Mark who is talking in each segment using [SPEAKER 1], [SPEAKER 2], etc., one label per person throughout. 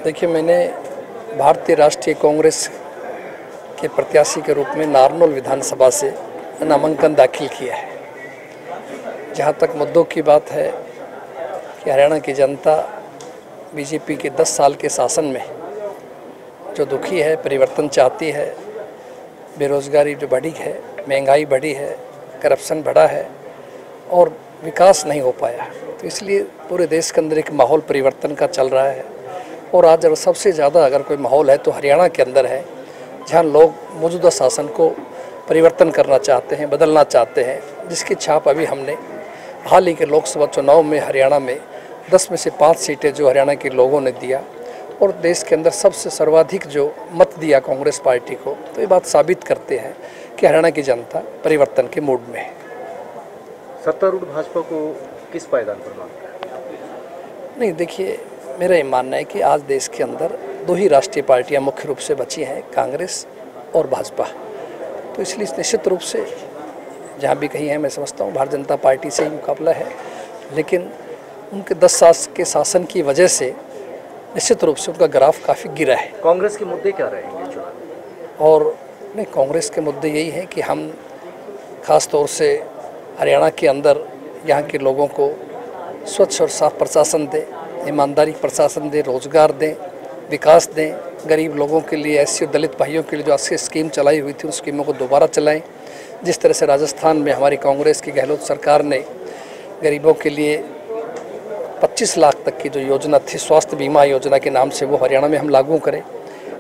[SPEAKER 1] देखिए, मैंने भारतीय राष्ट्रीय कांग्रेस के प्रत्याशी के रूप में नारनौल विधानसभा से नामांकन दाखिल किया है। जहाँ तक मुद्दों की बात है कि हरियाणा की जनता बीजेपी के 10 साल के शासन में जो दुखी है, परिवर्तन चाहती है, बेरोज़गारी जो बढ़ी है, महंगाई बढ़ी है, करप्शन बढ़ा है और विकास नहीं हो पाया। तो इसलिए पूरे देश के अंदर एक माहौल परिवर्तन का चल रहा है। और आज अगर सबसे ज़्यादा अगर कोई माहौल है तो हरियाणा के अंदर है, जहाँ लोग मौजूदा शासन को परिवर्तन करना चाहते हैं, बदलना चाहते हैं, जिसकी छाप अभी हमने हाल ही के लोकसभा चुनाव में हरियाणा में 10 में से 5 सीटें जो हरियाणा के लोगों ने दिया और देश के अंदर सबसे सर्वाधिक जो मत दिया कांग्रेस पार्टी को, तो ये बात साबित करते हैं कि हरियाणा की जनता परिवर्तन के मूड में है।
[SPEAKER 2] सत्तारूढ़ भाजपा को किस पायदान पर मानता है?
[SPEAKER 1] नहीं, देखिए, मेरा ये मानना है कि आज देश के अंदर 2 ही राष्ट्रीय पार्टियां मुख्य रूप से बची हैं, कांग्रेस और भाजपा। तो इसलिए निश्चित रूप से जहाँ भी कहीं है, मैं समझता हूँ भारतीय जनता पार्टी से ही मुकाबला है, लेकिन उनके 10 साल के शासन की वजह से निश्चित रूप से उनका ग्राफ काफ़ी गिरा है।
[SPEAKER 2] कांग्रेस के मुद्दे क्या रहेंगे चुनाव में? और
[SPEAKER 1] नहीं, कांग्रेस के मुद्दे यही हैं कि हम खास तौर से हरियाणा के अंदर यहाँ के लोगों को स्वच्छ और साफ प्रशासन दें, ईमानदारी प्रशासन दें, रोजगार दें, विकास दें, गरीब लोगों के लिए, एससी और दलित भाइयों के लिए जो अच्छी स्कीम चलाई हुई थी उन स्कीमों को दोबारा चलाएं। जिस तरह से राजस्थान में हमारी कांग्रेस की गहलोत सरकार ने गरीबों के लिए 25 लाख तक की जो योजना थी, स्वास्थ्य बीमा योजना के नाम से, वो हरियाणा में हम लागू करें।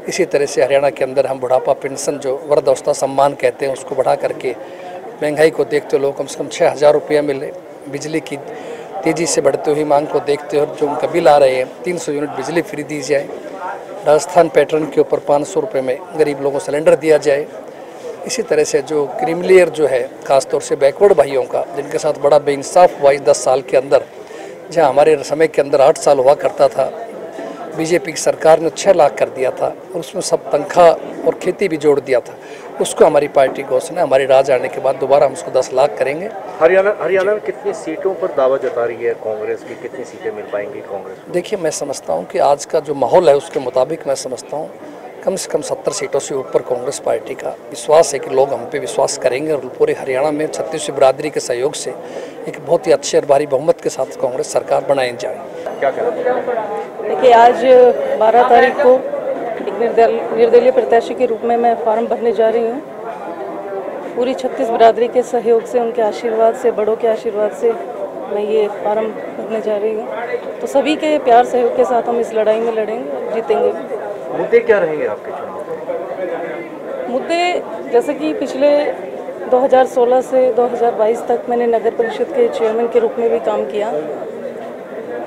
[SPEAKER 1] इसी तरह से हरियाणा के अंदर हम बुढ़ापा पेंशन, जो वृद्धावस्था सम्मान कहते हैं, उसको बढ़ा करके महंगाई को देखते लोग कम से कम 6,000 रुपया मिले। बिजली की तेज़ी से बढ़ते हुई मांग को देखते हुए जो उनका बिल आ रहे हैं, 300 यूनिट बिजली फ्री दी जाए। राजस्थान पैटर्न के ऊपर 500 रुपये में गरीब लोगों को सिलेंडर दिया जाए। इसी तरह से जो क्रीमिलियर जो है, खासतौर से बैकवर्ड भाइयों का, जिनके साथ बड़ा बेइंसाफ हुआ इस 10 साल के अंदर, जहाँ हमारे समय के अंदर 8 साल हुआ करता था, बीजेपी की सरकार ने 6 लाख कर दिया था और उसमें सब तनख्वाह और खेती भी जोड़ दिया था। उसको हमारी पार्टी घोषणा, हमारे राज आने के बाद दोबारा हम उसको 10 लाख करेंगे।
[SPEAKER 2] हरियाणा में कितनी सीटों पर दावा जता रही है कांग्रेस की? कितनी सीटें मिल पाएंगी कांग्रेस को?
[SPEAKER 1] देखिए, मैं समझता हूँ कि आज का जो माहौल है उसके मुताबिक मैं समझता हूँ कम से कम 70 सीटों से ऊपर कांग्रेस पार्टी का विश्वास है कि लोग हम पे विश्वास करेंगे और पूरे हरियाणा में छत्तीसगढ़ बिरादरी के सहयोग से एक बहुत ही अच्छे और भारी बहुमत के साथ कांग्रेस सरकार बनाई जाए।
[SPEAKER 2] क्या करें?
[SPEAKER 3] देखिए, आज 12 तारीख को एक निर्दलीय प्रत्याशी के रूप में मैं फॉर्म भरने जा रही हूँ। पूरी छत्तीसगढ़ बिरादरी के सहयोग से, उनके आशीर्वाद से, बड़ों के आशीर्वाद से मैं ये फॉर्म भरने जा रही हूँ। तो सभी के प्यार सहयोग के साथ हम इस लड़ाई में लड़ेंगे और जीतेंगे।
[SPEAKER 2] मुद्दे क्या रहेंगे आपके चुनाव?
[SPEAKER 3] मुद्दे जैसे कि पिछले 2016 से 2022 तक मैंने नगर परिषद के चेयरमैन के रूप में भी काम किया,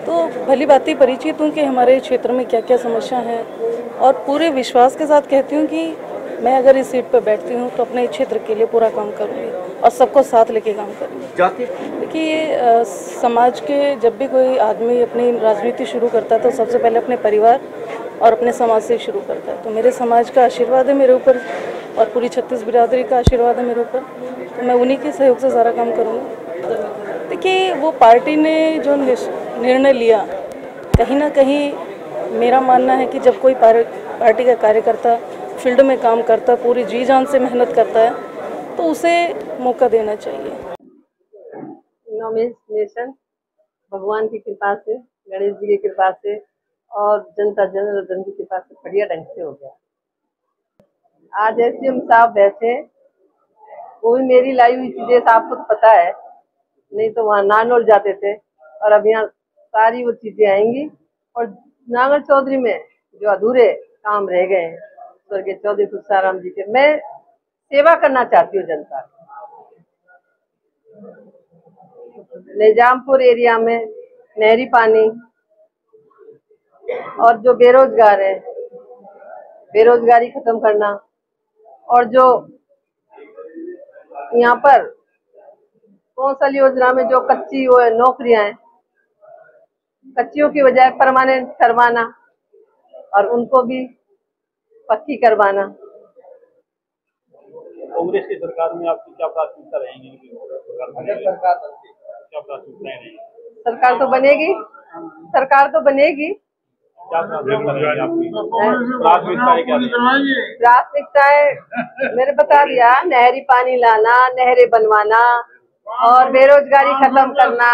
[SPEAKER 3] तो भली भांति परिचित हूँ कि हमारे क्षेत्र में क्या क्या समस्या है और पूरे विश्वास के साथ कहती हूँ कि मैं अगर इस सीट पर बैठती हूँ तो अपने क्षेत्र के लिए पूरा काम करूँगी और सबको साथ लेके काम करूँगी। देखिए, समाज के जब भी कोई आदमी अपनी राजनीति शुरू करता है तो सबसे पहले अपने परिवार और अपने समाज से शुरू करता है। तो मेरे समाज का आशीर्वाद है मेरे ऊपर और पूरी छत्तीसगढ़ बिरादरी का आशीर्वाद है मेरे ऊपर, तो मैं उन्हीं के सहयोग से सारा काम करूँगी। देखिए, वो पार्टी ने जो निर्णय लिया, कहीं ना कहीं मेरा मानना है कि जब कोई पार्टी का कार्यकर्ता फील्ड में काम करता है, पूरी जी जान से मेहनत करता है, तो उसे मौका देना चाहिए।
[SPEAKER 4] नॉमिनेशन भगवान की कृपा से, गणेश जी की कृपा से और जनता जनार्दन की कृपा से बढ़िया ढंग से हो गया। आज एसडीएम साहब बैठे, वो भी मेरी लाई हुई चीजें आपको तो पता है, नहीं तो वहाँ नानोल जाते थे और अब यहाँ सारी वो चीजें आएंगी। और नागर चौधरी में जो अधूरे काम रह गए हैं स्वर्गीय चौधरी खुशाराम जी के, मैं सेवा करना चाहती हूँ जनता की। निजामपुर एरिया में नहरी पानी और जो बेरोजगार है, बेरोजगारी खत्म करना, और जो यहाँ पर कौशल योजना में जो कच्ची वो नौकरियां हैं, कच्चियों की बजाय परमानेंट करवाना और उनको भी पक्की करवाना।
[SPEAKER 5] कांग्रेस की सरकार में आपकी क्या प्राथमिकता रहेंगी? क्या प्राथमिकताएं रहेंगी?
[SPEAKER 4] सरकार तो बनेगी, सरकार तो बनेगी,
[SPEAKER 5] क्या प्राथमिकता रहेगी आपकी? प्राथमिकताएं क्या रहेगी?
[SPEAKER 4] प्राथमिकताएं मैंने बता दिया, नहरी पानी लाना, नहरें बनवाना और बेरोजगारी खत्म करना।